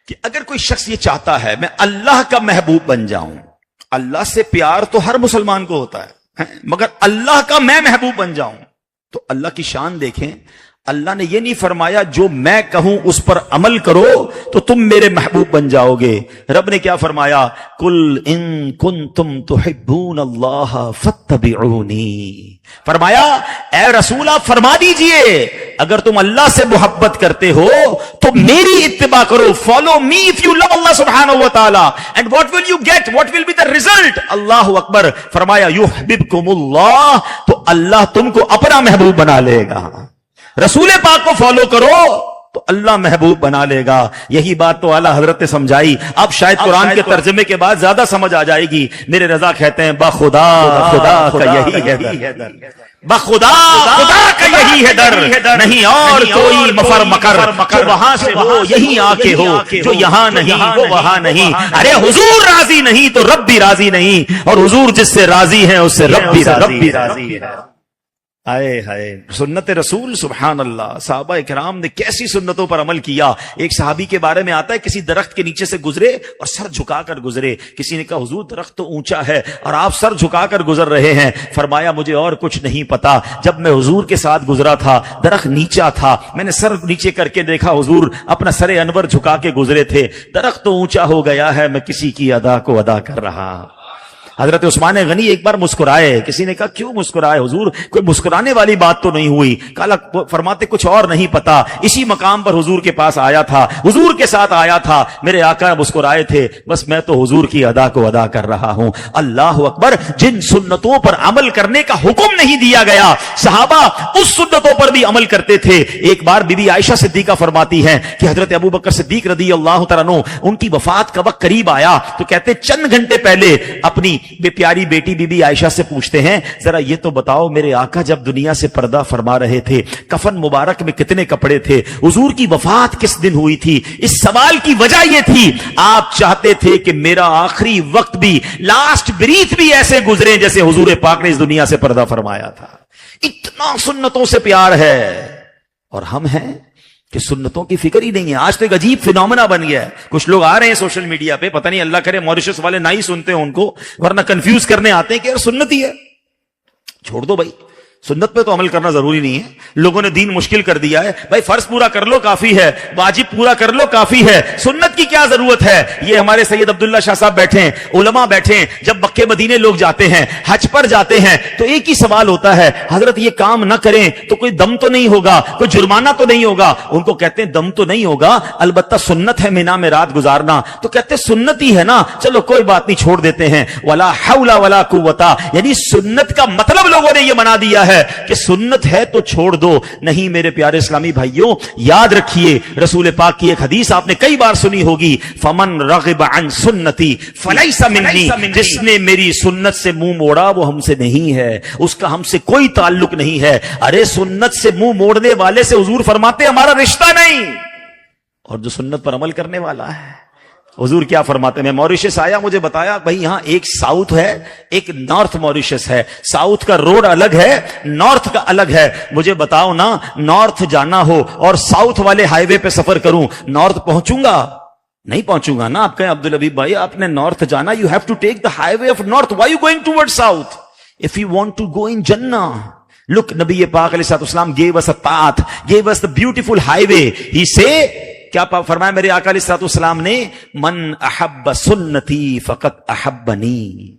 کہ اگر کوئی شخص یہ چاہتا ہے میں اللہ کا محبوب بن جاؤں، اللہ سے پیار تو ہر مسلمان کو ہوتا ہے، مگر اللہ کا میں محبوب بن جاؤں، تو اللہ کی شان دیکھیں، اللہ نے یہ نہیں فرمایا جو میں کہوں اس پر عمل کرو تو تم میرے محبوب بن جاؤ گے۔ رب نے کیا فرمایا؟ قل ان کنتم تحبون اللہ فاتبعونی، فرمایا اے رسول آپ فرما دیجئے اگر تم اللہ سے محبت کرتے ہو تو میری اتباع کرو، follow me if you love اللہ سبحانہ و تعالی، and what will you get, what will be the result? اللہ اکبر، فرمایا یحببکم اللہ، تو اللہ تم کو اپنا محبوب بنا لے گا۔ رسول پاک کو فالو کرو تو اللہ محبوب بنا لے گا۔ یہی بات تو اعلیٰ حضرت نے سمجھائی، اب شاید قرآن کے ترجمے کے بعد زیادہ سمجھ آ جائے گی۔ میرے رضا کہتے ہیں بخدا خدا کا یہی ہے در، بخدا خدا کا یہی ہے در، نہیں اور کوئی مفر مکر، جو وہاں سے ہو یہی آ کے ہو، جو یہاں نہیں وہ وہاں نہیں۔ ارے حضور راضی نہیں تو رب بھی راضی نہیں، اور حضور جس سے راضی ہیں اس سے رب بھی راضی ہے۔ آئے ہائے سنت رسول، سبحان اللہ، صحابہ اکرام نے کیسی سنتوں پر عمل کیا۔ ایک صحابی کے بارے میں آتا ہے کسی درخت کے نیچے سے گزرے اور سر جھکا کر گزرے۔ کسی نے کہا حضور درخت تو اونچا ہے اور آپ سر جھکا کر گزر رہے ہیں۔ فرمایا مجھے اور کچھ نہیں پتا، جب میں حضور کے ساتھ گزرا تھا درخت نیچا تھا، میں نے سر نیچے کر کے دیکھا حضور اپنا سر انور جھکا کے گزرے تھے، درخت تو اونچا ہو گیا ہے، میں کسی کی ادا کو ادا کر رہا۔ حضرت عثمان غنی ایک بار مسکرائے، کسی نے کہا کیوں مسکرائے حضور؟ کوئی مسکرانے والی بات تو نہیں ہوئی۔ کالا فرماتے کچھ اور نہیں پتا، اسی مقام پر حضور کے پاس آیا تھا، حضور کے ساتھ آیا تھا، میرے آقا مسکرائے تھے، بس میں تو حضور کی ادا کو ادا کر رہا ہوں۔ اللہ اکبر، جن سنتوں پر عمل کرنے کا حکم نہیں دیا گیا صحابہ اس سنتوں پر بھی عمل کرتے تھے۔ ایک بار بی بی عائشہ صدیقہ فرماتی ہیں کہ حضرت ابو بکر صدیق رضی اللہ تعالیٰ عنہ ان کی وفات کا وقت قریب آیا تو کہتے چند گھنٹے پہلے اپنی بے پیاری بیٹی بی بی عائشہ سے پوچھتے ہیں ذرا یہ تو بتاؤ میرے آقا جب دنیا سے پردہ فرما رہے تھے کفن مبارک میں کتنے کپڑے تھے، حضور کی وفات کس دن ہوئی تھی؟ اس سوال کی وجہ یہ تھی آپ چاہتے تھے کہ میرا آخری وقت بھی، لاسٹ بریتھ بھی ایسے گزرے جیسے حضور پاک نے اس دنیا سے پردہ فرمایا تھا۔ اتنا سنتوں سے پیار ہے، اور ہم ہیں کہ سنتوں کی فکر ہی نہیں ہے۔ آج تو ایک عجیب فینومنا بن گیا ہے، کچھ لوگ آ رہے ہیں سوشل میڈیا پہ، پتہ نہیں اللہ کرے موریشس والے نہ ہی سنتے ہیں ان کو، ورنہ کنفیوز کرنے آتے ہیں کہ یار سنت ہی ہے۔ چھوڑ دو بھائی، سنت پہ تو عمل کرنا ضروری نہیں ہے، لوگوں نے دین مشکل کر دیا ہے۔ بھائی فرض پورا کر لو کافی ہے، واجب پورا کر لو کافی ہے، سنت کی کیا ضرورت ہے؟ یہ ہمارے سید عبداللہ شاہ صاحب بیٹھے ہیں، علماء بیٹھے ہیں، جب مکے مدینے لوگ جاتے ہیں، حج پر جاتے ہیں تو ایک ہی سوال ہوتا ہے حضرت یہ کام نہ کریں تو کوئی دم تو نہیں ہوگا، کوئی جرمانہ تو نہیں ہوگا؟ ان کو کہتے ہیں دم تو نہیں ہوگا، البتہ سنت ہے مینا میں رات گزارنا۔ تو کہتے ہیں سنت ہی ہے نا، چلو کوئی بات نہیں چھوڑ دیتے ہیں۔ ولا حول ولا قوت، یعنی سنت کا مطلب لوگوں نے یہ بنا دیا ہے کہ سنت ہے تو چھوڑ دو۔ نہیں میرے پیارے اسلامی بھائیوں، یاد رکھیے رسول پاک کی ایک حدیث آپ نے کئی بار سنی ہوگی، فمن رغب عن سنتی فلیس منی، جس نے میری سنت سے منہ موڑا وہ ہم سے نہیں ہے، اس کا ہم سے کوئی تعلق نہیں ہے۔ ارے سنت سے منہ موڑنے والے سے حضور فرماتے ہمارا رشتہ نہیں، اور جو سنت پر عمل کرنے والا ہے حضور کیا فرماتے ہیں؟ میں موریشس آیا، مجھے بتایا بھائی یہاں ایک ساؤتھ ہے ایک نارتھ موریشس ہے، ساؤتھ کا روڈ الگ ہے نارتھ کا الگ ہے۔ مجھے بتاؤ نا، نارتھ جانا ہو اور ساؤتھ والے ہائی وے پہ سفر کروں، نارتھ پہنچوں گا؟ نہیں پہنچوں گا نا۔ آپ کہیں عبدالحبیب بھائی آپ نے نارتھ جانا، you have to take the highway of north, why you going toward south if you want to go in جنہ؟ لک، نبی پاک علیہ الصلوۃ والسلام gave us a path, gave us the beautiful highway. He say کیا فرمایا میرے آقا علیہ الصلوۃ والسلام نے؟ من احب سنتی فقط احبنی،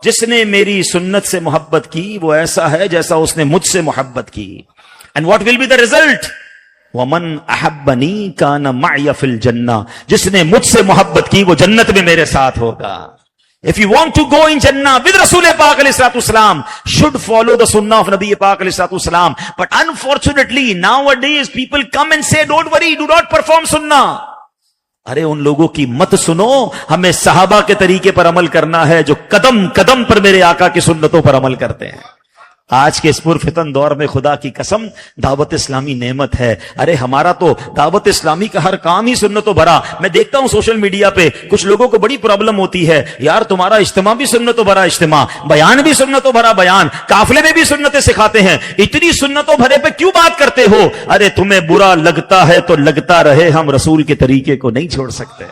جس نے میری سنت سے محبت کی وہ ایسا ہے جیسا اس نے مجھ سے محبت کی۔ And what will be the result? ومن احبنی کان معی فی الجنہ، جس نے مجھ سے محبت کی وہ جنت میں میرے ساتھ ہوگا۔ If you want to go in Jannah with Rasul Pak alayhi salatu wasalam, should follow the sunnah of Nabi Pak alayhi salatu wasalam. But unfortunately nowadays people come and say don't worry, do not perform sunnah. ارے ان لوگوں کی مت سنو، ہمیں صحابہ کے طریقے پر عمل کرنا ہے جو قدم قدم پر میرے آقا کی سنتوں پر عمل کرتے ہیں۔ آج کے اس پرفتن دور میں خدا کی قسم دعوت اسلامی نعمت ہے. ارے ہمارا تو دعوت اسلامی کا ہر کام ہی سنتوں بھرا. میں دیکھتا ہوں سوشل میڈیا پہ کچھ لوگوں کو بڑی پرابلم ہوتی ہے, یار تمہارا اجتماع بھی سنتوں بھرا اجتماع, بیان بھی سنتوں بھرا بیان, قافلے میں بھی سنتیں سکھاتے ہیں, اتنی سنتوں بھرے پہ کیوں بات کرتے ہو؟ ارے تمہیں برا لگتا ہے تو لگتا رہے, ہم رسول کے طریقے کو نہیں چھوڑ سکتے.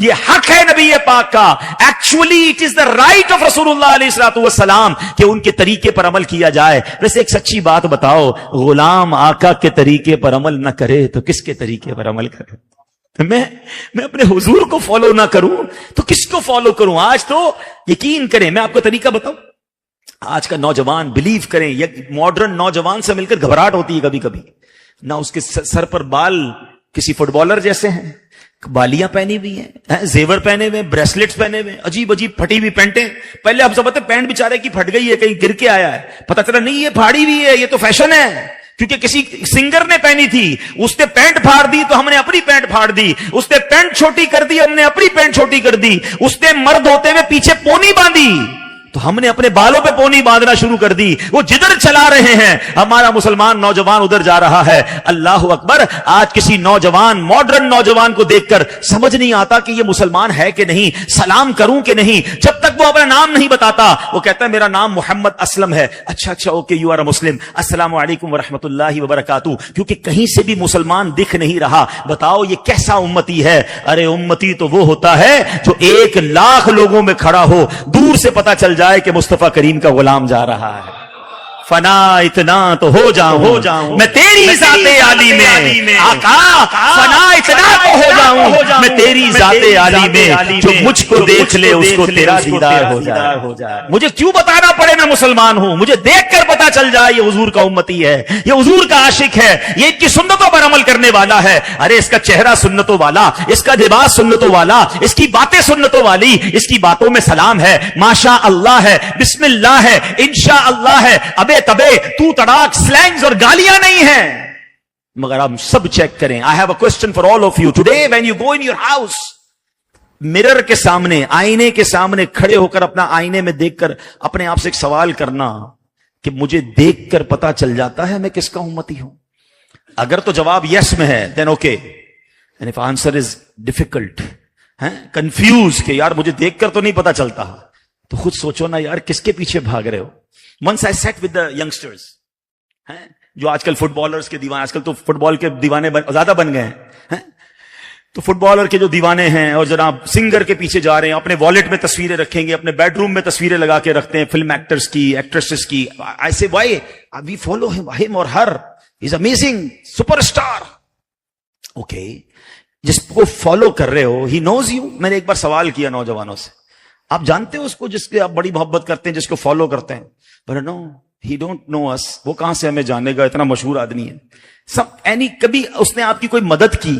یہ حق ہے نبی پاک کا. Actually it is the right of رسول اللہ علیہ الصلوۃ والسلام کہ ان کے طریقے پر عمل کیا جائے. ویسے ایک سچی بات بتاؤ, غلام آقا کے طریقے پر عمل نہ کرے تو کس کے طریقے پر عمل کرے؟ میں اپنے حضور کو فالو نہ کروں تو کس کو فالو کروں؟ آج تو یقین کریں, میں آپ کو طریقہ بتاؤں, آج کا نوجوان بلیو کریں, یہ ماڈرن نوجوان سے مل کر گھبراہٹ ہوتی ہے کبھی کبھی. نہ اس کے سر پر بال کسی فٹ بالر جیسے ہیں, بالیاں پہنی ہوئی ہیں, زیور پہنے ہوئے, بریسلیٹس پہنے ہوئے, عجیب عجیب پھٹی ہوئی پینٹیں. پہلے آپ سمجھتے پینٹ بیچارے کی پھٹ گئی ہے, کہیں گر کے آیا ہے, پتہ چلا نہیں یہ پھاڑی ہوئی ہے, یہ تو فیشن ہے کیونکہ کسی سنگر نے پہنی تھی, اس نے پینٹ پھاڑ دی تو ہم نے اپنی پینٹ پھاڑ دی, اس نے پینٹ چھوٹی کر دی ہم نے اپنی پینٹ چھوٹی کر دی, اس نے مرد ہوتے ہوئے پیچھے پونی باندھی تو ہم نے اپنے بالوں پہ پونی باندھنا شروع کر دی. وہ جدھر چلا رہے ہیں ہمارا مسلمان نوجوان ادھر جا رہا ہے. اللہ اکبر. آج کسی نوجوان ماڈرن نوجوان کو دیکھ کر سمجھ نہیں آتا کہ یہ مسلمان ہے کہ نہیں, سلام کروں کہ نہیں. جب تک وہ اپنا نام نہیں بتاتا وہ کہتا ہے میرا نام محمد اسلم ہے. اچھا اوکے, یو آر اے مسلم, السلام علیکم ورحمۃ اللہ وبرکاتہ. کیونکہ کہیں سے بھی مسلمان دکھ نہیں رہا. بتاؤ یہ کیسا امتی ہے؟ ارے امتی تو وہ ہوتا ہے جو 1,00,000 لوگوں میں کھڑا ہو, دور سے پتا چل جائے کہ مصطفیٰ کریم کا غلام جا رہا ہے. فنا اتنا تو ہو جاؤں میں تیری ذات عالی میں, آقا فنا اتنا تو ہو جاؤں میں تیری ذات عالی میں, جو مجھ کو دیکھ لے اس کو تیرا دیدار ہو جائے. مجھے کیوں بتانا پڑے میں مسلمان ہوں, مجھے دیکھ کر پتا چل جائے یہ حضور کا امتی ہے, یہ حضور کا عاشق ہے, یہ ان کی سنتوں پر عمل کرنے والا ہے. ارے اس کا چہرہ سنتوں والا, اس کا لباس سنتوں والا, اس کی باتیں سنتوں والی, اس کی باتوں میں سلام ہے, ماشاء اللہ ہے, بسم اللہ ہے, انشاء اللہ ہے, ابے تبے تو تڑاک سلینگز اور گالیاں نہیں ہیں. مگر ہم سب چیک کریں. I have a question for all of you. Today when you go in your house, mirror کے سامنے, آئینے کے سامنے کھڑے ہو کر اپنا آئینے میں دیکھ کر اپنے آپ سے ایک سوال کرنا کہ مجھے دیکھ کر پتا چل جاتا ہے میں کس کا امتی ہوں. اگر تو جواب یس میں ہے then okay, and if answer is difficult, confused کہ یار مجھے دیکھ کر تو نہیں پتا چلتا, تو خود سوچو نا یار کس کے پیچھے بھاگ رہے ہو. Once I sat with the youngsters, جو آج کل فٹ بالرز کے دیوانے, آج کل تو فٹ بال کے دیوانے زیادہ بن گئے ہیں, تو فٹ بالر کے جو دیوانے ہیں اور جناب سنگر کے پیچھے جا رہے ہیں, اپنے والیٹ میں تصویریں رکھیں گے, اپنے بیڈ روم میں تصویریں لگا کے رکھتے ہیں فلم ایکٹرز کی, ایکٹریسز کی. I say why we follow him or her, he's amazing superstar. Okay, جس کو فالو کر رہے ہو he knows you. میں نے ایک بار سوال کیا نوجوانوں سے, آپ جانتے ہو اس کو جس کے آپ بڑی محبت کرتے ہیں, جس کو فالو کرتے ہیں؟ But no, he don't know us. وہ کہاں سے ہمیں جانے گا, اتنا مشہور آدمی ہے. کبھی اس نے آپ کی کوئی مدد کی؟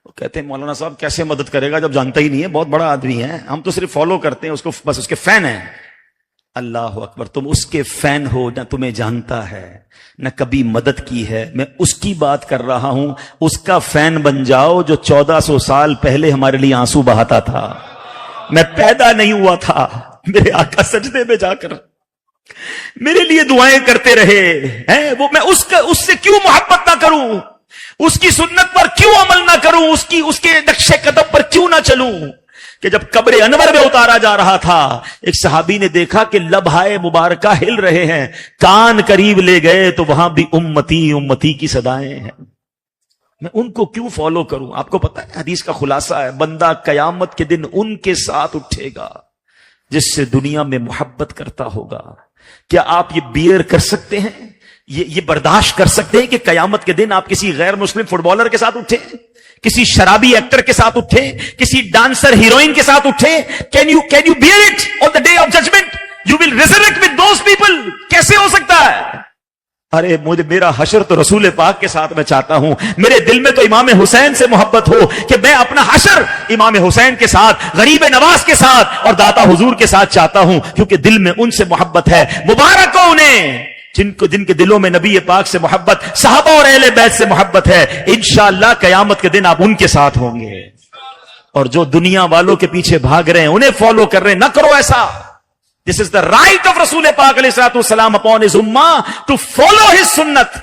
وہ کہتے ہیں مولانا صاحب کیسے مدد کرے گا جب جانتا ہی نہیں ہے, بہت بڑا آدمی ہے, ہم تو صرف فالو کرتے ہیں اس کو, بس اس کے فین ہیں. اللہ اکبر. تم اس کے فین ہو, نہ تمہیں جانتا ہے نہ کبھی مدد کی ہے. میں اس کی بات کر رہا ہوں, اس کا فین بن جاؤ جو 1400 سال پہلے ہمارے لیے آنسو بہاتا تھا. میں پیدا نہیں ہوا تھا, میرے آقا سجدے میں جا کر میرے لیے دعائیں کرتے رہے ہیں. وہ میں اس سے کیوں محبت نہ کروں, اس کی سنت پر کیوں عمل نہ کروں, اس کے نقش قدم پر کیوں نہ چلوں. کہ جب قبر انور میں اتارا جا رہا تھا, ایک صحابی نے دیکھا کہ لبہائے مبارکہ ہل رہے ہیں, کان قریب لے گئے تو وہاں بھی امتی امتی کی صدائیں ہیں. میں ان کو کیوں فالو کروں؟ آپ کو پتا ہے حدیث کا خلاصہ ہے, بندہ قیامت کے دن ان کے ساتھ اٹھے گا جس سے دنیا میں محبت کرتا ہوگا. کیا آپ یہ بیئر کر سکتے ہیں, یہ برداشت کر سکتے ہیں کہ قیامت کے دن آپ کسی غیر مسلم فٹ بالر کے ساتھ اٹھیں, کسی شرابی ایکٹر کے ساتھ اٹھیں, کسی ڈانسر ہیروئن کے ساتھ اٹھیں؟ Can you bear it on the day of judgment? You will resurrect with those people. کیسے ہو سکتا ہے؟ ارے میرا حشر تو رسول پاک کے ساتھ میں چاہتا ہوں. میرے دل میں تو امام حسین سے محبت ہو کہ میں اپنا حشر امام حسین کے ساتھ, غریب نواز کے ساتھ اور داتا حضور کے ساتھ چاہتا ہوں, کیونکہ دل میں ان سے محبت ہے. مبارک ہو انہیں جن کے دلوں میں نبی پاک سے محبت, صحابہ اور اہل بیت سے محبت ہے. انشاءاللہ قیامت کے دن آپ ان کے ساتھ ہوں گے. اور جو دنیا والوں کے پیچھے بھاگ رہے ہیں, انہیں فالو کر رہے ہیں, نہ کرو ایسا. This is the right of Rasul Pak alayhi salatu wasalam upon his ummah to follow his sunnat.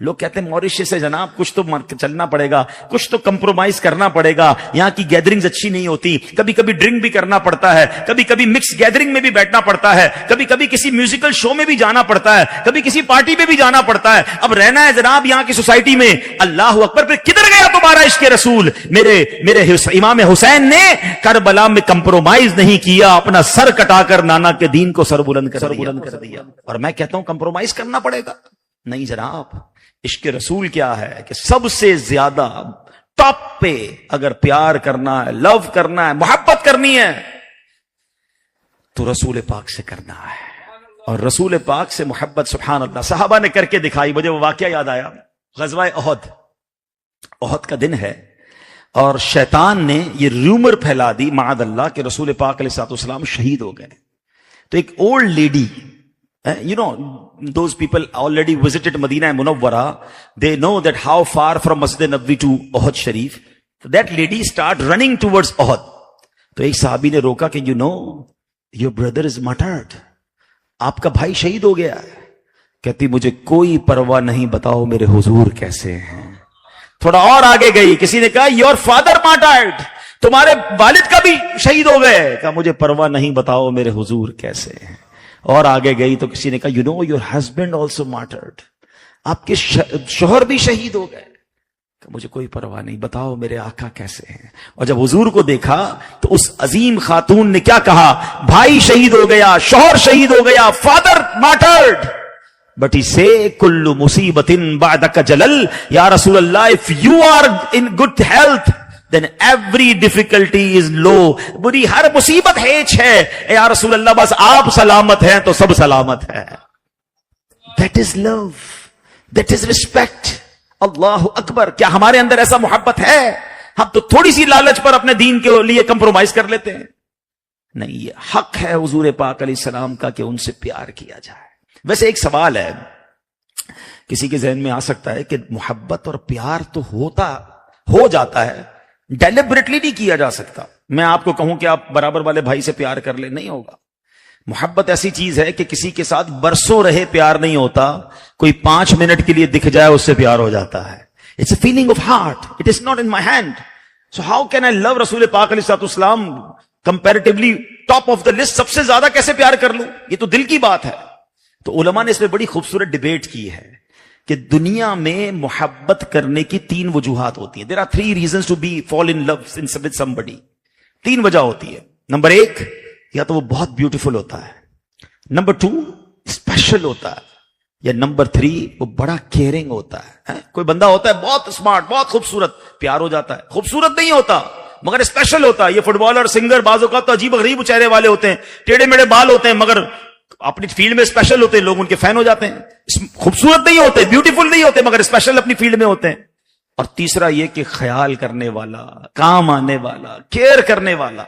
لوگ کہتے ہیں موریشس سے جناب کچھ تو چلنا پڑے گا, کچھ تو کمپرومائز کرنا پڑے گا, یہاں کی گیدرنگز اچھی نہیں ہوتی, کبھی کبھی ڈرنک بھی کرنا پڑتا ہے, کبھی کبھی مکس گیدرنگ میں بھی بیٹھنا پڑتا ہے, کبھی کبھی کسی میوزیکل شو میں بھی جانا پڑتا ہے, کبھی کسی پارٹی میں بھی جانا پڑتا ہے. اب رہنا ہے جناب یہاں کی سوسائٹی میں. اللہ اکبر, پھر کدھر گیا تمہارا عشق رسول؟ میرے امام حسین نے کربلا میں کمپرومائز نہیں کیا, اپنا سر کٹا کر نانا کے دین کو سر بلند کر دیا. اور میں کہتا ہوں کمپرومائز کرنا پڑے گا؟ نہیں جناب. عشق رسول کیا ہے کہ سب سے زیادہ ٹاپ پہ اگر پیار کرنا ہے, لو کرنا ہے, محبت کرنی ہے تو رسول پاک سے کرنا ہے. اور رسول پاک سے محبت سبحان اللہ صحابہ نے کر کے دکھائی. مجھے وہ واقعہ یاد آیا, غزوہ احد کا دن ہے اور شیطان نے یہ رومر پھیلا دی معاذ اللہ کہ رسول پاک علیہ الصلوۃ والسلام شہید ہو گئے. تو ایک old lady, you know, those people already visited Medina Munawwara, they know that how far from Masjid Nabawi to Uhud Sharif. So that lady start running towards Uhud. تو ایک صحابی نے روکا کہ you know your brother is martyred, آپ کا بھائی شہید ہو گیا ہے. کہتی مجھے کوئی پرواہ نہیں, بتاؤ میرے حضور کیسے ہیں. تھوڑا اور آگے گئی, کسی نے کہا your father martyred, تمہارے والد کا بھی شہید ہو گئے. کہا مجھے پرواہ نہیں, بتاؤ میرے حضور کیسے ہیں. اور آگے گئی تو کسی نے کہا you know your husband also martyred, آپ کے شوہر بھی شہید ہو گئے. کہ مجھے کوئی پرواہ نہیں, بتاؤ میرے آقا کیسے ہیں. اور جب حضور کو دیکھا تو اس عظیم خاتون نے کیا کہا, بھائی شہید ہو گیا, شوہر شہید ہو گیا, father martyred, but he say kullu musibatin ba'daka jalal, ya Rasulullah if you are in good health then every difficulty is low. بری ہر مصیبت ہیچ ہے, یا رسول اللہ بس آپ سلامت ہیں تو سب سلامت ہے. That is love, that is respect. اللہ اکبر. کیا ہمارے اندر ایسا محبت ہے؟ ہم تو تھوڑی سی لالچ پر اپنے دین کے لیے کمپرومائز کر لیتے ہیں. نہیں, یہ حق ہے حضور پاک علیہ السلام کا کہ ان سے پیار کیا جائے. ویسے ایک سوال ہے کسی کے ذہن میں آ سکتا ہے کہ محبت اور پیار تو ہو جاتا ہے, ڈیلیبریٹلی نہیں کیا جا سکتا. میں آپ کو کہوں کہ آپ برابر والے بھائی سے پیار کر لیں, نہیں ہوگا. محبت ایسی چیز ہے کہ کسی کے ساتھ برسوں رہے پیار نہیں ہوتا, کوئی 5 منٹ کے لیے دکھ جائے اس سے پیار ہو جاتا ہے. It's a feeling of heart, it is not in my hand. So how can I love رسول پاک علیہ الصلوۃ والسلام comparatively top of the list, سب سے زیادہ کیسے پیار کر لوں؟ یہ تو دل کی بات ہے. تو علماء نے اس میں بڑی خوبصورت ڈیبیٹ کی ہے کہ دنیا میں محبت کرنے کی 3 وجوہات ہوتی ہیں. There are 3 reasons to be fall in love with somebody. 3 وجہ ہوتی ہے. نمبر 1, یا تو وہ بہت بیوٹیفل ہوتا ہے. نمبر 2, اسپیشل ہوتا ہے. یا نمبر 3, وہ بڑا کیئرنگ ہوتا ہے. کوئی بندہ ہوتا ہے بہت اسمارٹ, بہت خوبصورت, پیار ہو جاتا ہے. خوبصورت نہیں ہوتا مگر اسپیشل ہوتا ہے. یہ فٹ بالر, سنگر بعض اوقات تو عجیب غریب چہرے والے ہوتے ہیں, ٹیڑے میڑے بال ہوتے ہیں, مگر اپنی فیلڈ میں اسپیشل ہوتے ہیں, لوگ ان کے فین ہو جاتے ہیں. خوبصورت نہیں ہوتے, بیوٹیفل نہیں ہوتے, مگر اسپیشل اپنی فیلڈ میں ہوتے ہیں. اور تیسرا یہ کہ خیال کرنے والا, کام آنے والا, کیئر کرنے والا.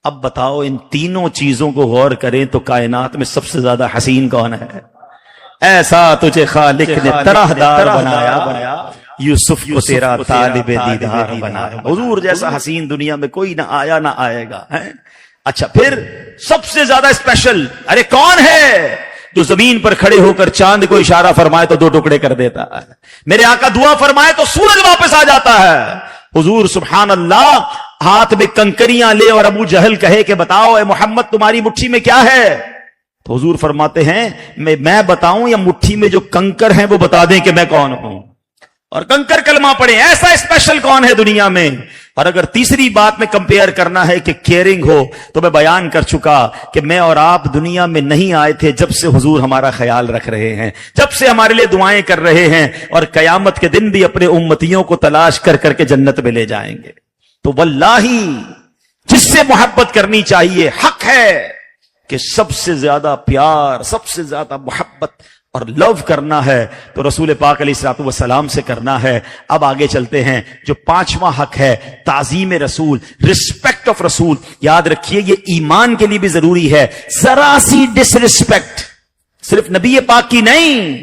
اب بتاؤ ان تینوں چیزوں کو غور کریں تو کائنات میں سب سے زیادہ حسین کون ہے؟ ایسا تجھے خالق نے طرح دار بنایا, یوسف کو تیرا طالب دیدار بنایا. حضور جیسا حسین دنیا میں کوئی نہ آیا نہ آئے گا. اچھا, پھر سب سے زیادہ اسپیشل, ارے کون ہے جو زمین پر کھڑے ہو کر چاند کو اشارہ فرمائے تو 2 ٹکڑے کر دیتا ہے؟ میرے آقا دعا فرمائے تو سورج واپس آ جاتا ہے. حضور سبحان اللہ ہاتھ میں کنکریاں لے اور ابو جہل کہے کہ بتاؤ اے محمد تمہاری مٹھی میں کیا ہے؟ تو حضور فرماتے ہیں میں بتاؤں یا مٹھی میں جو کنکر ہیں وہ بتا دیں کہ میں کون ہوں؟ اور کنکر کلمہ پڑھیں. ایسا اسپیشل کون ہے دنیا میں؟ اور اگر تیسری بات میں کمپیئر کرنا ہے کہ کیئرنگ ہو, تو میں بیان کر چکا کہ میں اور آپ دنیا میں نہیں آئے تھے جب سے حضور ہمارا خیال رکھ رہے ہیں, جب سے ہمارے لیے دعائیں کر رہے ہیں, اور قیامت کے دن بھی اپنے امتیوں کو تلاش کر کر کے جنت میں لے جائیں گے. تو واللہ جس سے محبت کرنی چاہیے, حق ہے کہ سب سے زیادہ پیار, سب سے زیادہ محبت اور لو کرنا ہے تو رسول پاک علیہ الصلوۃ والسلام سے کرنا ہے. اب آگے چلتے ہیں. جو 5واں حق ہے تعظیم رسول, رسپیکٹ آف رسول. یاد رکھیے یہ ایمان کے لیے بھی ضروری ہے. ذرا سی ڈس رسپیکٹ صرف نبی پاک کی نہیں,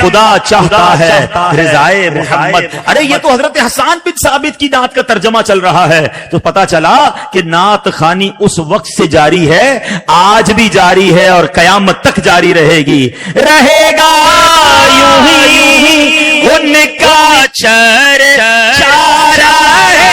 خدا چاہتا ہے رضائے محمد. ارے یہ تو حضرت حسان بن ثابت کی نعت کا ترجمہ چل رہا ہے. تو پتا چلا کہ نعت خوانی اس وقت سے جاری ہے, آج بھی جاری ہے اور قیامت تک جاری رہے گی. رہے گا یوں ہی ان کا چارہ ہے,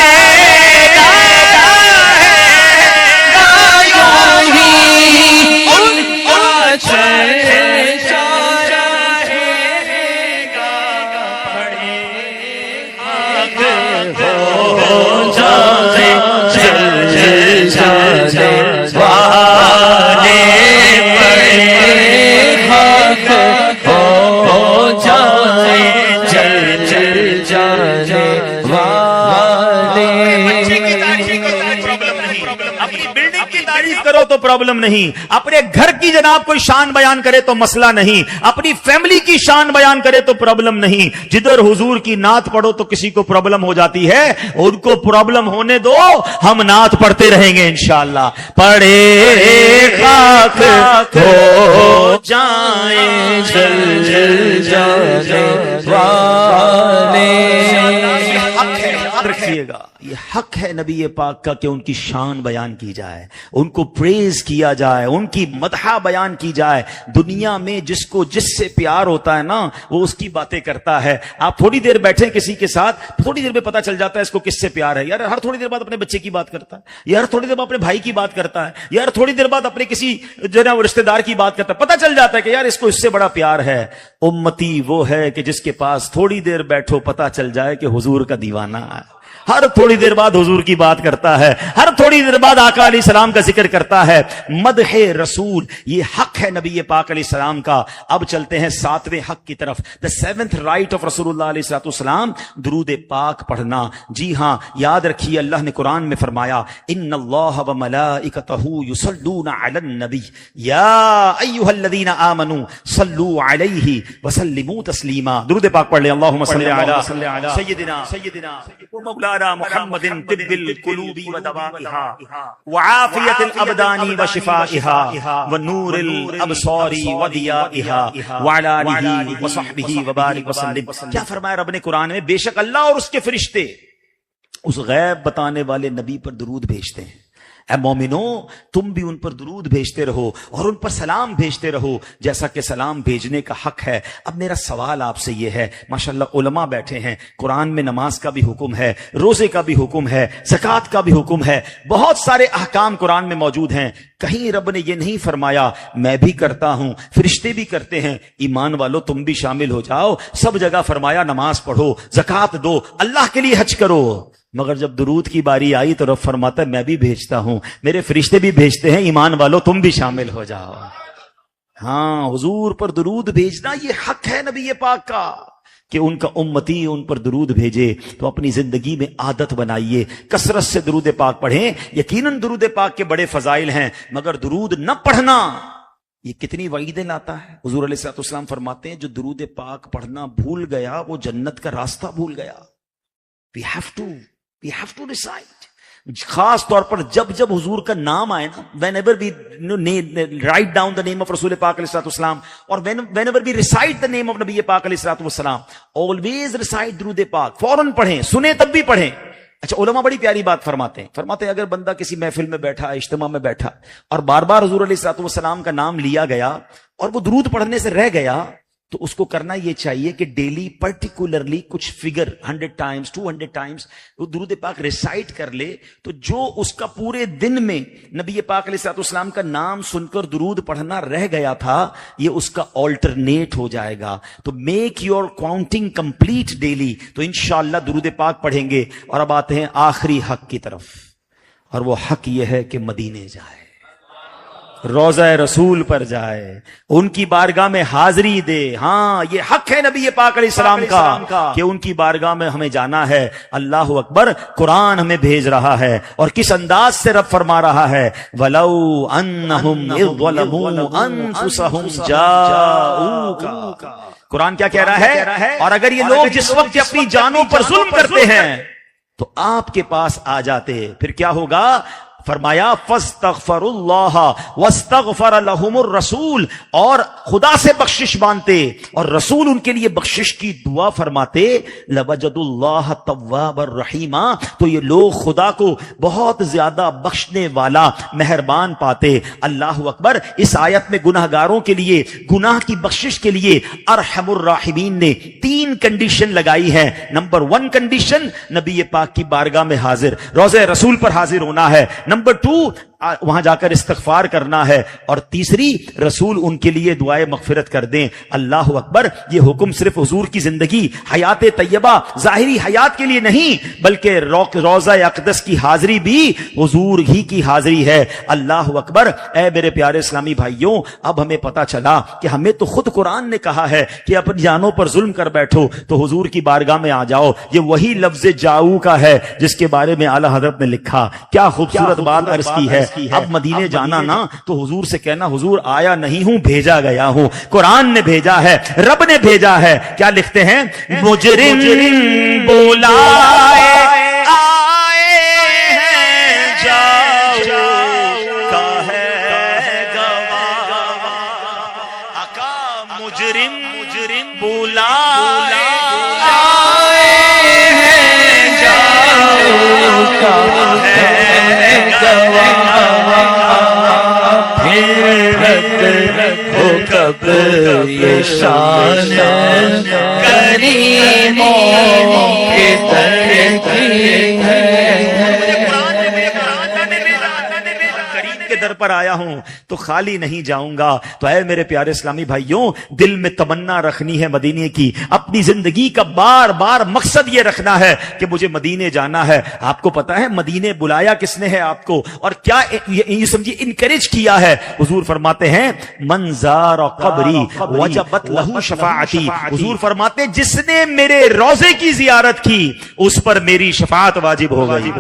کرو تو پرابلم نہیں, اپنے گھر کی جناب کوئی شان بیان کرے تو مسئلہ نہیں, اپنی فیملی کی شان بیان کرے تو پرابلم نہیں. جدھر حضور کی نعت پڑھو تو کسی کو پرابلم ہو جاتی ہے, ان کو پرابلم ہونے دو, ہم نعت پڑھتے رہیں گے انشاءاللہ. پڑھے خاک ہو جائیں جل جل جل والے. رکھیے گا یہ حق ہے نبی پاک کا کہ ان کی شان بیان کی جائے, ان کو پریز کیا جائے, ان کی مدح بیان کی جائے. دنیا میں جس کو جس سے پیار ہوتا ہے نا وہ اس کی باتیں کرتا ہے. آپ تھوڑی دیر بیٹھے کسی کے ساتھ, تھوڑی دیر میں پتا چل جاتا ہے اس کو کس سے پیار ہے. یار ہر تھوڑی دیر بعد اپنے بچے کی بات کرتا ہے, یار تھوڑی دیر بعد اپنے بھائی کی بات کرتا ہے, یار تھوڑی دیر بعد اپنے کسی جو ہے رشتے دار کی بات کرتا ہے. پتا چل جاتا ہے کہ یار اس کو اس سے بڑا پیار ہے. امتی وہ ہے کہ جس کے پاس تھوڑی دیر بیٹھو پتا چل جائے کہ حضور کا دیوانہ ہے. ہر تھوڑی دیر بعد حضور کی بات کرتا ہے, ہر تھوڑی دیر بعد آقا علیہ السلام کا ذکر کرتا ہے. مدح رسول یہ حق ہے نبی پاک علیہ السلام کا. اب چلتے ہیں ساتویں حق کی طرف. the seventh right of رسول اللہ علیہ السلام, درود پاک پڑھنا. جی ہاں, یاد رکھیے اللہ نے قرآن میں فرمایا ان اللہ وملائکتہ یصلون علی النبی یا ایھا الذین آمنوا صلوا علیہ وسلموا تسلیما. درود پاک پڑھ لیں. اللہم صلی علی سیدنا مولانا محمد طب القلوب ودوائها وعافیت الابدان وشفائها ونور الابصار وضیائها وعلی آلہ وصحبہ وبارک وسلم. کیا فرمایا رب نے قرآن میں؟ بے شک اللہ اور اس کے فرشتے اس غیب بتانے والے نبی پر درود بھیجتے ہیں. اے مومنو تم بھی ان پر درود بھیجتے رہو اور ان پر سلام بھیجتے رہو جیسا کہ سلام بھیجنے کا حق ہے. اب میرا سوال آپ سے یہ ہے, ماشاءاللہ علماء بیٹھے ہیں, قرآن میں نماز کا بھی حکم ہے, روزے کا بھی حکم ہے, زکوٰۃ کا بھی حکم ہے, بہت سارے احکام قرآن میں موجود ہیں. کہیں رب نے یہ نہیں فرمایا میں بھی کرتا ہوں, فرشتے بھی کرتے ہیں, ایمان والو تم بھی شامل ہو جاؤ. سب جگہ فرمایا نماز پڑھو, زکوٰۃ دو, اللہ کے لیے حج کرو. مگر جب درود کی باری آئی تو رب فرماتا ہے میں بھی بھیجتا ہوں, میرے فرشتے بھی بھیجتے ہیں, ایمان والو تم بھی شامل ہو جاؤ. ہاں, حضور پر درود بھیجنا یہ حق ہے نبی پاک کا کہ ان کا امتی ان پر درود بھیجے. تو اپنی زندگی میں عادت بنائیے, کثرت سے درود پاک پڑھیں. یقیناً درود پاک کے بڑے فضائل ہیں, مگر درود نہ پڑھنا یہ کتنی وعیدیں لاتا ہے. حضور علیہ السلام فرماتے ہیں جو درود پاک پڑھنا بھول گیا وہ جنت کا راستہ بھول گیا. We have to recite. خاص طور پر جب حضور کا نام آئے نا, whenever we write down the name of رسول پاک علیہ السلام اور whenever we recite the name of نبی پاک علیہ السلام, always recite درود پاک. فوراً پڑھیں, سنیں تب بھی پڑھیں. اچھا علماء بڑی پیاری بات فرماتے ہیں اگر بندہ کسی محفل میں بیٹھا, اجتماع میں بیٹھا اور بار بار حضور علیہ السلام کا نام لیا گیا اور وہ درود پڑھنے سے رہ گیا, تو اس کو کرنا یہ چاہیے کہ ڈیلی پرٹیکولرلی کچھ فگر 100 ٹائمز 200 ٹائمز وہ درود پاک ریسائٹ کر لے. تو جو اس کا پورے دن میں نبی پاک علیہ السلام کا نام سن کر درود پڑھنا رہ گیا تھا, یہ اس کا آلٹرنیٹ ہو جائے گا. تو make your counting complete daily, تو انشاءاللہ درود پاک پڑھیں گے. اور اب آتے ہیں آخری حق کی طرف, اور وہ حق یہ ہے کہ مدینے جائے, روضہ رسول پر جائے, ان کی بارگاہ میں حاضری دے. ہاں یہ حق ہے نبی پاک علیہ السلام کا کہ ان کی بارگاہ میں ہمیں جانا ہے. اللہ اکبر, قرآن ہمیں بھیج رہا ہے اور کس انداز سے رب فرما رہا ہے, وَلَوْ أَنَّهُمْ إِذْ ظَلَمُوا أَنفُسَهُمْ جَاءُوكَ. قرآن کیا کہہ رہا ہے؟ اور اگر یہ لوگ جس وقت اپنی جانوں پر ظلم کرتے ہیں تو آپ کے پاس آ جاتے, پھر کیا ہوگا؟ فرمایا فاستغفر اللہ واستغفر لهم الرسول، اور خدا سے بخشش مانتے اور رسول ان کے لیے بخشش کی دعا فرماتے، لوجد اللہ تواب الرحیم، تو یہ لوگ خدا کو بہت زیادہ بخشنے والا مہربان پاتے۔ اللہ اکبر۔ اس آیت میں گناہ گاروں کے لیے گناہ کی بخشش کے لیے ارحم الراحمین نے 3 کنڈیشن لگائی ہے۔ نمبر 1 کنڈیشن، نبی پاک کی بارگاہ میں حاضر، روضہ رسول پر حاضر ہونا ہے۔ نمبر 2 وہاں جا کر استغفار کرنا ہے، اور تیسری رسول ان کے لیے دعائے مغفرت کر دیں۔ اللہ اکبر۔ یہ حکم صرف حضور کی زندگی حیات طیبہ ظاہری حیات کے لیے نہیں، بلکہ روضہ اقدس کی حاضری بھی حضور ہی کی حاضری ہے۔ اللہ اکبر۔ اے میرے پیارے اسلامی بھائیوں، اب ہمیں پتا چلا کہ ہمیں تو خود قرآن نے کہا ہے کہ اپنی جانوں پر ظلم کر بیٹھو تو حضور کی بارگاہ میں آ جاؤ۔ یہ وہی لفظ جاؤ کا ہے جس کے بارے میں اعلیٰ حضرت نے لکھا۔ کیا خوبصورت بات عرض کی ہے۔ اب مدینے جانا نا تو حضور سے کہنا، حضور آیا نہیں ہوں، بھیجا گیا ہوں، قرآن نے بھیجا ہے، رب نے بھیجا ہے۔ کیا لکھتے ہیں؟ مجرم بلائے آئے ہیں جاؤ کا ہے گواہ، آقا مجرم بلائے آئے ہیں جاؤ کا ہے گواہ، ہو کب یہ شان کریموں کے در کی ہے۔ کریم کے در پر آیا ہوں تو خالی نہیں جاؤں گا۔ تو اے میرے پیارے اسلامی بھائیوں، دل میں تمنا رکھنی ہے مدینے کی، اپنی زندگی کا بار بار مقصد یہ رکھنا ہے کہ مجھے مدینے جانا ہے۔ آپ کو پتا ہے مدینے بلایا کس نے ہے آپ کو، اور کیا یہ سمجھیے انکریج کیا ہے۔ حضور فرماتے ہیں من زار قبری وجبت لہ شفاعتی، حضور فرماتے جس نے میرے روضے کی زیارت کی اس پر میری شفاعت واجب ہو گئی۔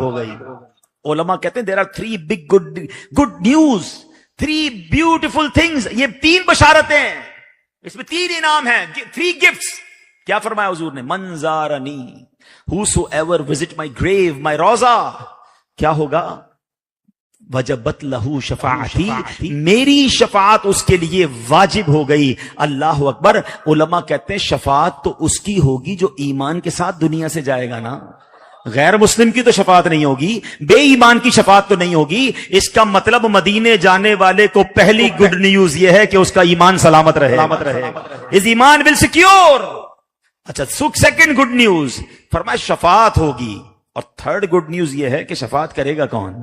علماء کہتے ہیں there are 3 big good news, 3 beautiful things، یہ 3 بشارتیں، اس میں 3 انعام ہیں، 3 gifts۔ کیا فرمایا حضور نے؟ من زارنی whosoever visit my grave, my روضہ، کیا ہوگا؟ وجبت لہو شفاعتی، میری شفاعت اس کے لیے واجب ہو گئی۔ اللہ اکبر۔ علماء کہتے ہیں شفاعت تو اس کی ہوگی جو ایمان کے ساتھ دنیا سے جائے گا نا، غیر مسلم کی تو شفاعت نہیں ہوگی، بے ایمان کی شفاعت تو نہیں ہوگی۔ اس کا مطلب مدینے جانے والے کو پہلی گڈ نیوز یہ ہے کہ اس کا ایمان سلامت رہے، اس ایمان ول سیکیور۔ اچھا، سیکنڈ گڈ نیوز فرمایا شفاعت ہوگی، اور تھرڈ گڈ نیوز یہ ہے کہ شفاعت کرے گا کون؟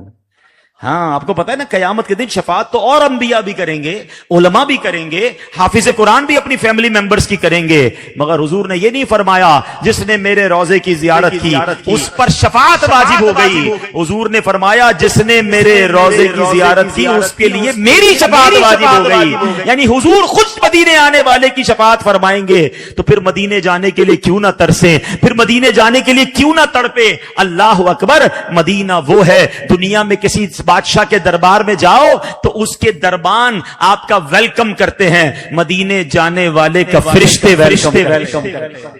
ہاں، آپ کو پتا ہے نا قیامت کے دن شفاعت تو اور انبیاء بھی کریں گے، علماء بھی کریں گے، حافظ قرآن بھی اپنی فیملی ممبرز کی کریں گے، مگر حضور نے یہ نہیں فرمایا جس نے میرے روضے کی زیارت کی اس پر شفاعت واجب ہو گئی۔ حضور نے فرمایا جس نے میرے روضے کی زیارت کی اس کے لیے میری شفاعت واجب ہو گئی۔ یعنی حضور خود مدینے آنے والے کی شفاعت فرمائیں گے، تو پھر مدینے جانے کے لیے کیوں نہ ترسیں، پھر مدینے جانے کے لیے کیوں نہ تڑپے۔ اللہ اکبر۔ مدینہ وہ ہے، دنیا میں کسی بادشاہ کے دربار میں جاؤ تو اس کے دربان آپ کا ویلکم کرتے ہیں، مدینے جانے والے کا فرشتے ویلکم کرتے ہیں۔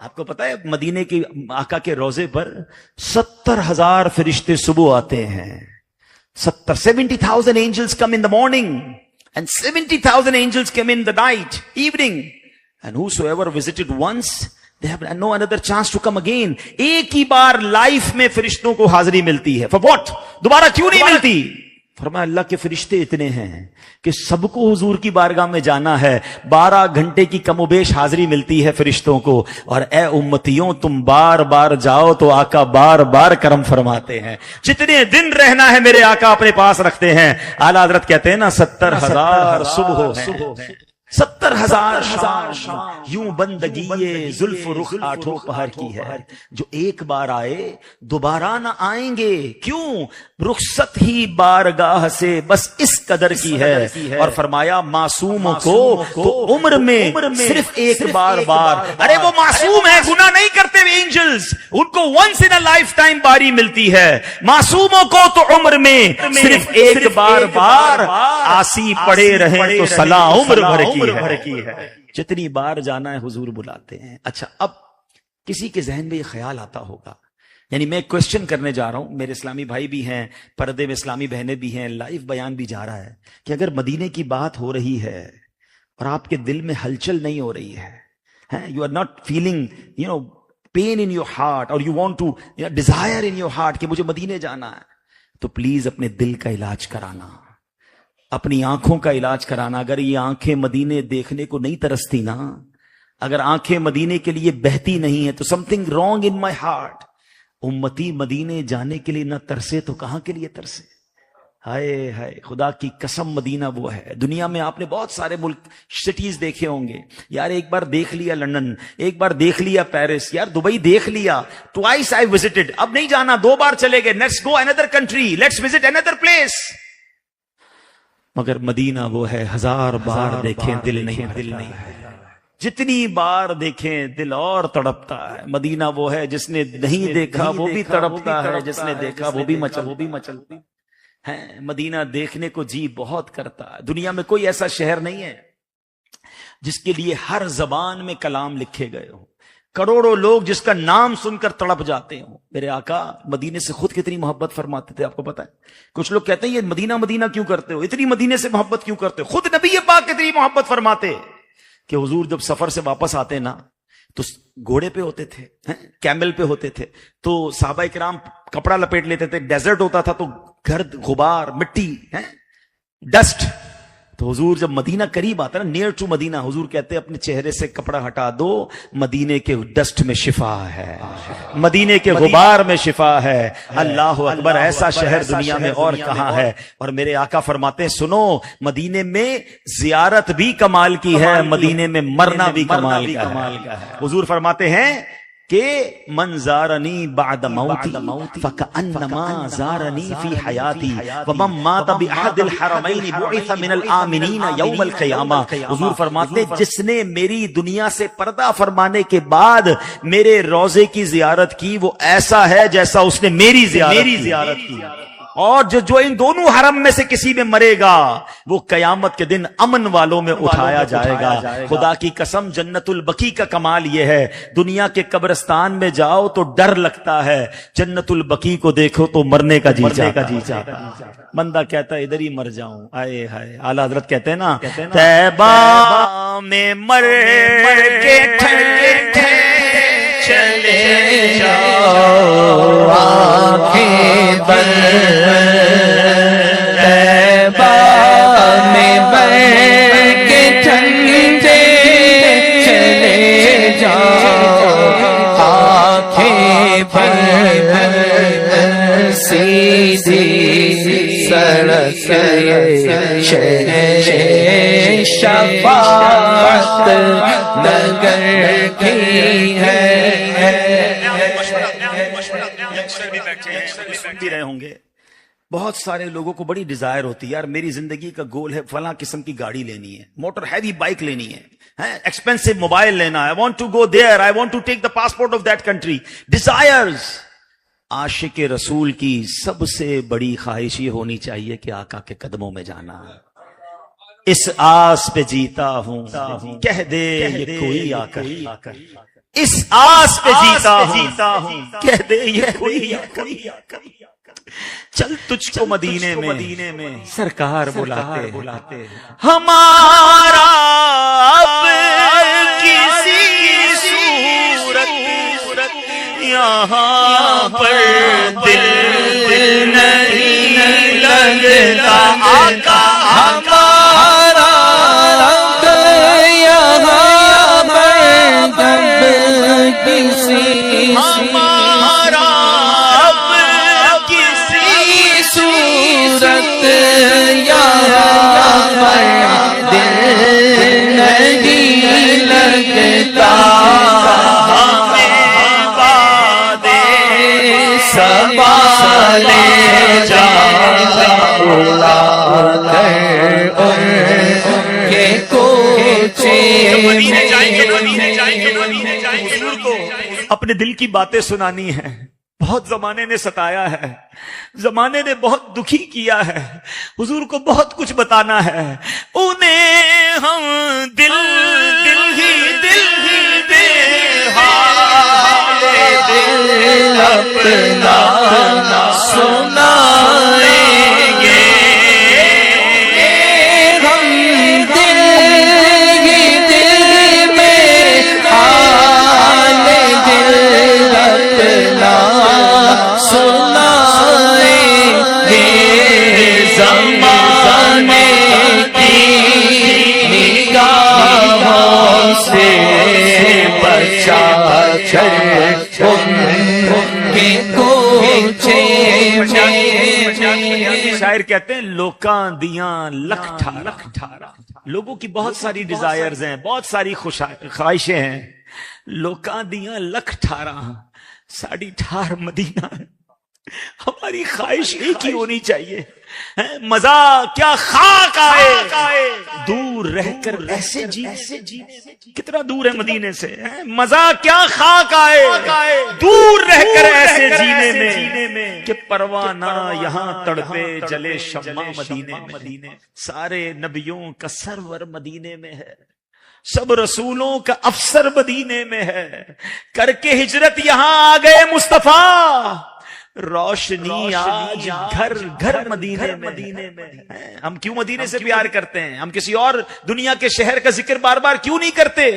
آپ کو پتا ہے مدینے کی آقا کے روزے پر 70,000 فرشتے صبح آتے ہیں، 70,000 angels come in the morning and 70,000 angels come in the night, evening, and whosoever visited once they have no another chance to come again۔ ایک ہی بار لائف میں فرشتوں کو حاضری ملتی ہے، for what؟ دوبارہ کیوں نہیں ملتی؟ فرمایا اللہ کے فرشتے اتنے ہیں کہ سب کو حضور کی بارگاہ میں جانا ہے، 12 گھنٹے کی کم و بیش حاضری ملتی ہے فرشتوں کو، اور اے امتیوں تم بار بار جاؤ تو آقا بار بار کرم فرماتے ہیں۔ جتنے دن رہنا ہے میرے آقا اپنے پاس رکھتے ہیں۔ اعلیٰ حضرت کہتے ہیں نا 70,000 صبح ہیں، 70,000 شام، یوں بندگی زلف رخ آٹھوں پہر کی ہے، جو ایک بار آئے دوبارہ نہ آئیں گے، کیوں؟ رخصت ہی بارگاہ سے بس اس قدر کی ہے۔ اور فرمایا معصوموں کو تو عمر میں صرف ایک بار، ارے وہ معصوم ہے، گناہ نہیں کرتے اینجلز، ان کو once in a lifetime باری ملتی ہے۔ معصوموں کو تو عمر میں صرف ایک بار آسی پڑے رہیں تو صلاح عمر بھر کی ہے۔ جتنی بار جانا ہے حضور بلاتے ہیں۔ اچھا، اب کسی کے ذہن میں یہ خیال آتا ہوگا یعنی میں کوشچن کرنے جا رہا ہوں، میرے اسلامی بھائی بھی ہیں، پردے میں اسلامی بہنیں بھی ہیں، لائیو بیان بھی جا رہا ہے کہ اگر مدینے کی بات ہو رہی ہے اور آپ کے دل میں ہلچل نہیں ہو رہی ہے، you are not feeling pain in your heart اور you want to desire in your heart کہ مجھے مدینے جانا ہے، تو پلیز اپنے دل کا علاج کرانا، اپنی آنکھوں کا علاج کرانا. اگر یہ آنکھیں مدینے دیکھنے کو نہیں ترستی نا، اگر آنکھیں مدینے کے لیے بہتی نہیں ہے تو some thing wrong in my heart. امتی مدینے جانے کے لیے نہ ترسے تو کہاں کے لیے ترسے؟ ہائے ہائے، خدا کی قسم مدینہ وہ ہے. دنیا میں آپ نے بہت سارے ملک سٹیز دیکھے ہوں گے یار، ایک بار دیکھ لیا لندن، ایک بار دیکھ لیا پیرس، یار دبئی دیکھ لیا، ٹوائس آئی وزٹڈ، اب نہیں جانا، 2 بار چلے گئے، let's go another country, let's visit another place. مگر مدینہ وہ ہے 1000 بار دیکھیں دل نہیں ہے، جتنی بار دیکھیں دل اور تڑپتا ہے. مدینہ وہ ہے جس نے نہیں دیکھا وہ بھی تڑپتا ہے، جس نے دیکھا وہ بھی مچلتی ہے. مدینہ دیکھنے کو جی بہت کرتا ہے. دنیا میں کوئی ایسا شہر نہیں ہے جس کے لیے ہر زبان میں کلام لکھے گئے ہوں، کروڑوں لوگ جس کا نام سن کر تڑپ جاتے ہوں. میرے آقا مدینے سے خود کتنی محبت فرماتے تھے، آپ کو پتہ ہے؟ کچھ لوگ کہتے ہیں یہ مدینہ مدینہ کیوں کرتے ہو، اتنی مدینے سے محبت کیوں کرتے ہو؟ خود نبی پاک کتنی محبت فرماتے کہ حضور جب سفر سے واپس آتے نا تو گھوڑے پہ ہوتے تھے، کیمل پہ ہوتے تھے، تو صحابہ کرام کپڑا لپیٹ لیتے تھے. ڈیزرٹ ہوتا تھا تو گرد غبار مٹی ڈسٹ، تو حضور جب مدینہ قریب آتا نا، نیئر ٹو مدینہ، حضور کہتے اپنے چہرے سے کپڑا ہٹا دو، مدینے کے ڈسٹ میں شفا ہے، مدینے کے غبار میں شفا ہے. اللہ اکبر، ایسا شہر دنیا میں اور کہاں ہے؟ اور میرے آقا فرماتے ہیں سنو، مدینے میں زیارت بھی کمال کی ہے، مدینے میں مرنا بھی کمال کا ہے. حضور فرماتے ہیں کہ من زارنی بعد موتی فکأنما زارنی فی حیاتی ومن مات بأحد الحرمین بعث من الآمنین یوم القیامہ. حضور فرماتے ہیں جس نے میری دنیا سے پردہ فرمانے کے بعد میرے روضے کی زیارت کی، وہ ایسا ہے جیسا اس نے میری زیارت کی. اور جو ان دونوں حرم میں سے کسی میں مرے گا وہ قیامت کے دن امن والوں میں اٹھایا جائے گا. خدا کی قسم جنت البقیع کا کمال یہ ہے، دنیا کے قبرستان میں جاؤ تو ڈر لگتا ہے، جنت البقیع کو دیکھو تو مرنے کا جی چاہتا. بندہ کہتا ہے ادھر ہی مر جاؤں. آئے ہائے، اعلیٰ حضرت کہتے ہیں نا، طیبہ میں مر کے چلے جاؤ آنکھیں بند، طیبہ میں بر کے ٹھنڈے چلے جاؤ آنکھیں بند، سیدھی سڑک شفاعت نگر کی ہے. بھی رہے ہوں گے، بہت سارے لوگوں کو بڑی ڈیزائر ہوتی ہے، یار میری زندگی کا گول ہے فلاں قسم کی گاڑی لینی ہے، موٹر ہیوی بائک لینی ہے، ایکسپینسو موبائل لینا ہے، I want to go there, I want to take the passport of that country. Desires. عاشق رسول کی سب سے بڑی خواہش یہ ہونی چاہیے کہ آقا کے قدموں میں جانا. اس آس پہ جیتا ہوں، کہہ دے یہ کوئی آ کر، اس آس پہ جیتا ہوں، کہہ دے یہ کوئی آ کر. چل تجھ کو مدینے میں سرکار بلاتے، ہمارا اب کسی صورت یہاں پر دل نہیں لگتا. آقا ہمارا اب یہاں پر کسی ہمارا اب کسی صورت یہاں پر دل نہیں لگتا. سوالے جا کے کوچے اپنے دل کی باتیں سنانی ہے. بہت زمانے نے ستایا ہے، زمانے نے بہت دکھی کیا ہے، حضور کو بہت کچھ بتانا ہے. انہیں ہم دل ہی دے اپنا سنائیں گے ہم دل ہی دل میں حال دل اپنا سنائیں گے زمانے کی نگاہوں سے بچا کر ان کے کوچے شاعر کہتے ہیں لوکاں دیاں لکھ ٹھارا. لوگوں کی بہت ساری ڈیزائرز ہیں, بہت ساری خواہشیں ہیں. لوکاں دیاں لکھ ٹھارا ساڑی ٹھار مدینہ. ہماری خواہش ایک ہی ہونی چاہیے, مزہ کیا خاک آئے دور رہ کر ایسے جینے. کتنا دور ہے مدینے سے, مزہ کیا خاک آئے دور رہ کر ایسے جینے میں کہ پروانہ یہاں تڑپے جلے شمع مدینے میں. سارے نبیوں کا سرور مدینے میں ہے, سب رسولوں کا افسر مدینے میں ہے. کر کے ہجرت یہاں آ گئے مصطفیٰ, روشنی آج گھر گھر مدینے میں. ہم کیوں مدینے سے پیار کرتے ہیں؟ ہم کسی اور دنیا کے شہر کا ذکر بار بار کیوں نہیں کرتے؟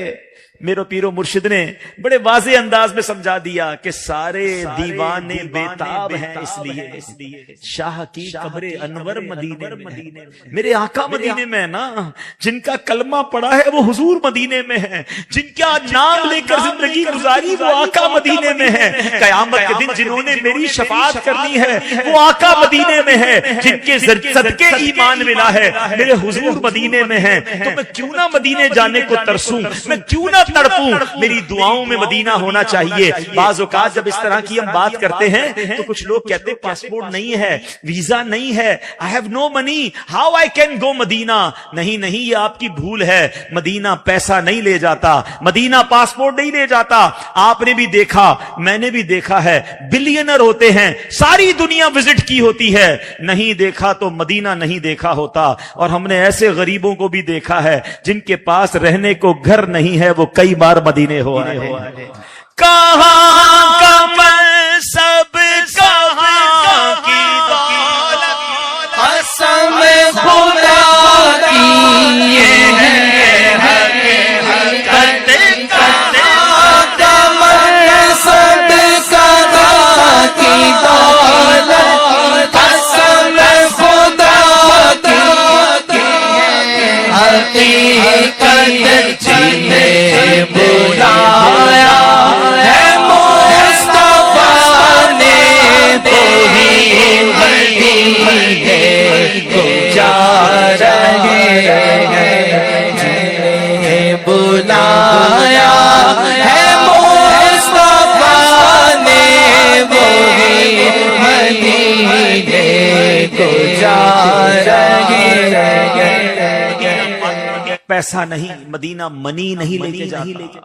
میرے پیرو مرشد نے بڑے واضح انداز میں سمجھا دیا کہ سارے دیوانے بیتاب ہیں اس لیے شاہ کی قبر انور مدینے میں. میرے آقا مدینے میں ہے نا, جن کا کلمہ پڑا ہے وہ حضور مدینے میں ہے, جن کا نام لے کر زندگی گزاری وہ آقا مدینے میں ہے. قیامت کے دن جنہوں نے میری شفاعت کرنی ہے وہ آقا مدینے میں ہے, جن کے صدقے ایمان ملا ہے میرے حضور مدینے میں ہیں. تو میں کیوں نہ مدینے جانے کو ترسوں, میں کیوں نہ تڑپوں؟ میری دعاؤں میں مدینہ ہونا چاہیے. بعض اوقات جب اس طرح کی ہم بات کرتے ہیں تو کچھ لوگ کہتے ہیں پاسپورٹ نہیں ہے, ویزا نہیں ہے, I have no money, how I can go مدینہ. نہیں یہ آپ کی بھول ہے. مدینہ پیسہ نہیں لے جاتا, مدینہ پاسپورٹ نہیں لے جاتا. آپ نے بھی دیکھا, میں نے بھی دیکھا ہے, بلینر ہوتے ہیں, ساری دنیا وزٹ کی ہوتی ہے, نہیں دیکھا تو مدینہ نہیں دیکھا ہوتا. اور ہم نے ایسے غریبوں کو بھی دیکھا ہے جن کے پاس رہنے کو گھر نہیں ہے, وہ کئی بار مدینے ہو آئے. کہاں کا منصب, کہاں کی دولت, قسم خدا کی یہ ہے حقیقت. قدم منصب کہاں کی دولت, قسم خدا کی حقیقت. جنہیں بلایا ہے مصطفیٰ نے وہی مدینے کو جا رہے ہیں. جنہیں بلایا ہے مصطفیٰ نے وہی مدینے کو جا رہے ہیں. پیسہ نہیں, مدینہ منی نہیں لے کے جاتا,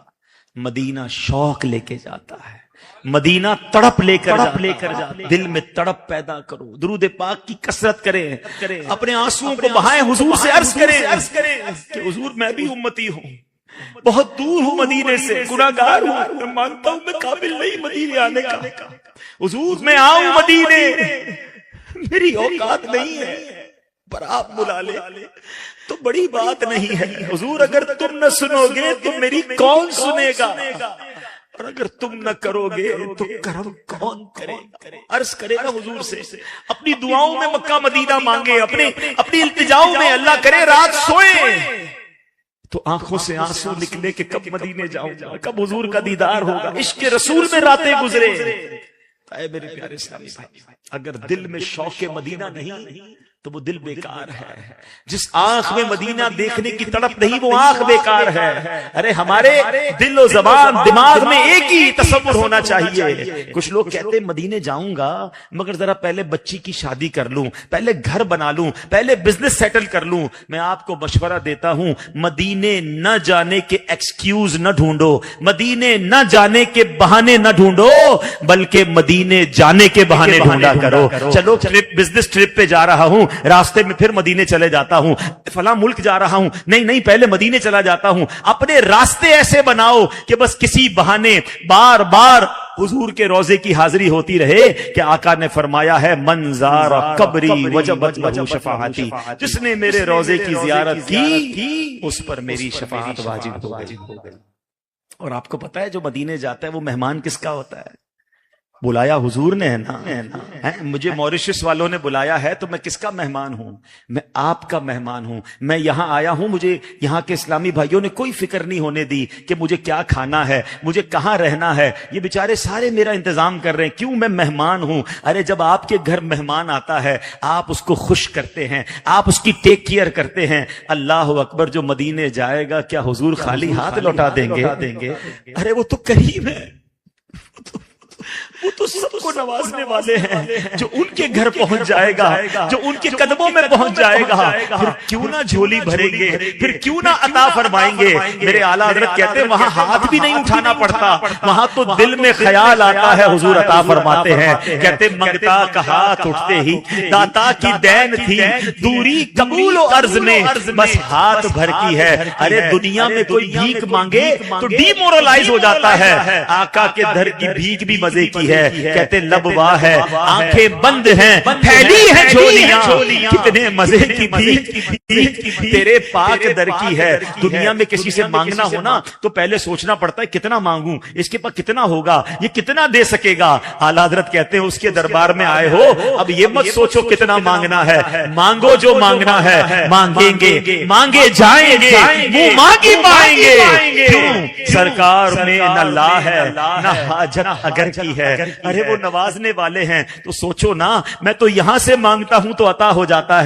مدینہ شوق لے کے جاتا ہے. مدینہ تڑپ لے کر جاتا. دل میں تڑپ پیدا کرو, درود پاک کی کثرت کریں, اپنے آنسوؤں کو بہائیں, حضور سے عرض کریں کہ حضور میں بھی امتی ہوں, بہت دور ہوں مدینے سے, گناہگار ہوں, میں مانتا ہوں میں قابل نہیں مدینے آنے کا. حضور میں آؤں مدینے, میری اوقات نہیں ہے, پر آپ بلا لے تو بڑی بات نہیں ہے. حضور اگر تم نہ سنو گے تو میری کون سنے گا, اور اگر تم نہ کرو گے تو کرم کون کرے گا. عرض کرے نا حضور سے, اپنی دعاؤں میں مکہ مدینہ مانگے, اپنی التجاؤں میں اللہ کرے رات سوئے تو آنکھوں سے آنسو نکلے کہ کب مدینے جاؤں گا, کب حضور کا دیدار ہوگا. عشق رسول میں راتیں گزرے. اے میرے پیارے اسلامی بھائی, اگر دل میں شوق مدینہ نہیں تو وہ دل بیکار ہے. جس آنکھ میں مدینہ دیکھنے کی تڑپ نہیں وہ آنکھ بیکار ہے. ارے ہمارے دل و زبان دماغ میں ایک ہی تصور ہونا چاہیے. کچھ لوگ کہتے ہیں مدینے جاؤں گا مگر ذرا پہلے بچی کی شادی کر لوں, پہلے گھر بنا لوں, پہلے بزنس سیٹل کر لوں. میں آپ کو مشورہ دیتا ہوں, مدینے نہ جانے کے ایکسکیوز نہ ڈھونڈو, مدینے نہ جانے کے بہانے نہ ڈھونڈو, بلکہ مدینے جانے کے بہانے ڈھونڈا کرو. چلو بزنس ٹرپ پہ جا رہا ہوں, راستے میں پھر مدینے چلے جاتا ہوں, فلاں ملک جا رہا ہوں, نہیں پہلے مدینے چلا جاتا ہوں. اپنے راستے ایسے بناؤ کہ بس کسی بہانے بار بار حضور کے روزے کی حاضری ہوتی رہے کہ آقا نے فرمایا ہے من زار قبری وجبت لہ شفاعتی، جس نے میرے روزے کی زیارت کی اس پر میری شفاعت واجب ہو گئی۔ اور آپ کو پتا ہے جو مدینے جاتا ہے وہ مہمان کس کا ہوتا ہے؟ بلایا حضور نے ہے نا۔ مجھے موریشس والوں نے بلایا ہے تو میں کس کا مہمان ہوں؟ میں آپ کا مہمان ہوں۔ میں یہاں آیا ہوں، مجھے یہاں کے اسلامی بھائیوں نے کوئی فکر نہیں ہونے دی کہ مجھے کیا کھانا ہے، مجھے کہاں رہنا ہے، یہ بیچارے سارے میرا انتظام کر رہے ہیں۔ کیوں؟ میں مہمان ہوں۔ ارے جب آپ کے گھر مہمان آتا ہے آپ اس کو خوش کرتے ہیں، آپ اس کی ٹیک کیئر کرتے ہیں۔ اللہ اکبر، جو مدینے جائے گا کیا حضور خالی ہاتھ لوٹا دیں گے؟ ارے وہ تو کریم ہے، وہ تو سب کو نوازنے والے ہیں۔ جو ان کے گھر پہنچ جائے گا، جو ان کے قدموں میں پہنچ جائے گا، پھر کیوں نہ جھولی بھریں گے، پھر کیوں نہ عطا فرمائیں گے۔ میرے اعلیٰ حضرت کہتے ہیں وہاں ہاتھ بھی نہیں اٹھانا پڑتا، وہاں تو دل میں خیال آتا ہے حضور عطا فرماتے ہیں۔ کہتے منگتا کا ہاتھ اٹھتے ہی داتا کی دین تھی، دوری قبول و عرض میں بس ہاتھ بھر کی ہے۔ ارے دنیا میں کوئی بھیک مانگے تو ڈی مورلائز ہو جاتا ہے، آقا کے در کی بھیک بھی مزے کی ہے۔ کہتے لب واہ ہے، آنکھیں بند ہیں، پھیلی ہیں جھولیاں، کتنے مزے کی بھیک تیرے پاک در کی ہے۔ دنیا میں کسی سے مانگنا ہونا تو پہلے سوچنا پڑتا ہے کتنا مانگوں، اس کے پاس کتنا ہوگا، یہ کتنا دے سکے گا۔ اعلیٰ حضرت کہتے ہیں اس کے دربار میں آئے ہو اب یہ مت سوچو کتنا مانگنا ہے، مانگو جو مانگنا ہے، مانگیں گے، مانگے جائیں گے، منہ مانگی پائیں گے۔ کیوں؟ سرکار میں نہ لا ہے نہ حاجت اگر کی ہے۔ ارے وہ نوازنے والے ہیں تو سوچو نا، میں تو یہاں سے مانگتا ہوں تو عطا ہو جاتا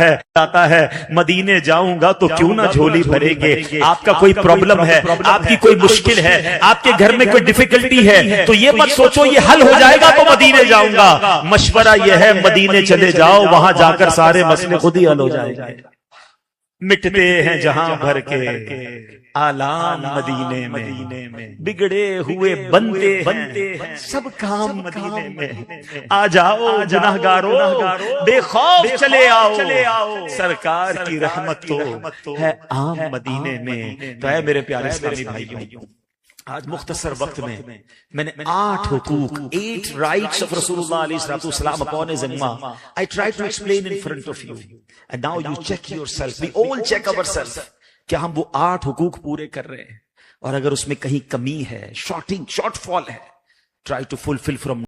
ہے، مدینے جاؤں گا تو کیوں نہ جھولی بھریں گے۔ آپ کا کوئی پرابلم ہے، آپ کی کوئی مشکل ہے، آپ کے گھر میں کوئی ڈیفیکلٹی ہے تو یہ مت سوچو یہ حل ہو جائے گا تو مدینے جاؤں گا۔ مشورہ یہ ہے مدینے چلے جاؤ، وہاں جا کر سارے مسئلے خود ہی حل ہو جائے گا۔ مٹتے ہیں جہاں بھر کے آلام مدینے میں، بگڑے ہوئے بنتے ہیں سب کام مدینے میں۔ آ جاؤ گناہگارو بے خوف چلے آؤ، سرکار کی رحمت تو ہے عام مدینے میں۔ تو اے میرے پیارے اسلامی بھائیوں، آج مختصر وقت میں میں نے 8 حقوق 8 rights of رسول اللہ علیہ السلام upon his ummah I try to explain in front of you and now you check yourself, we all check ourselves، کیا ہم وہ 8 حقوق پورے کر رہے ہیں؟ اور اگر اس میں کہیں کمی ہے، شارٹ فال ہے، try to fulfill from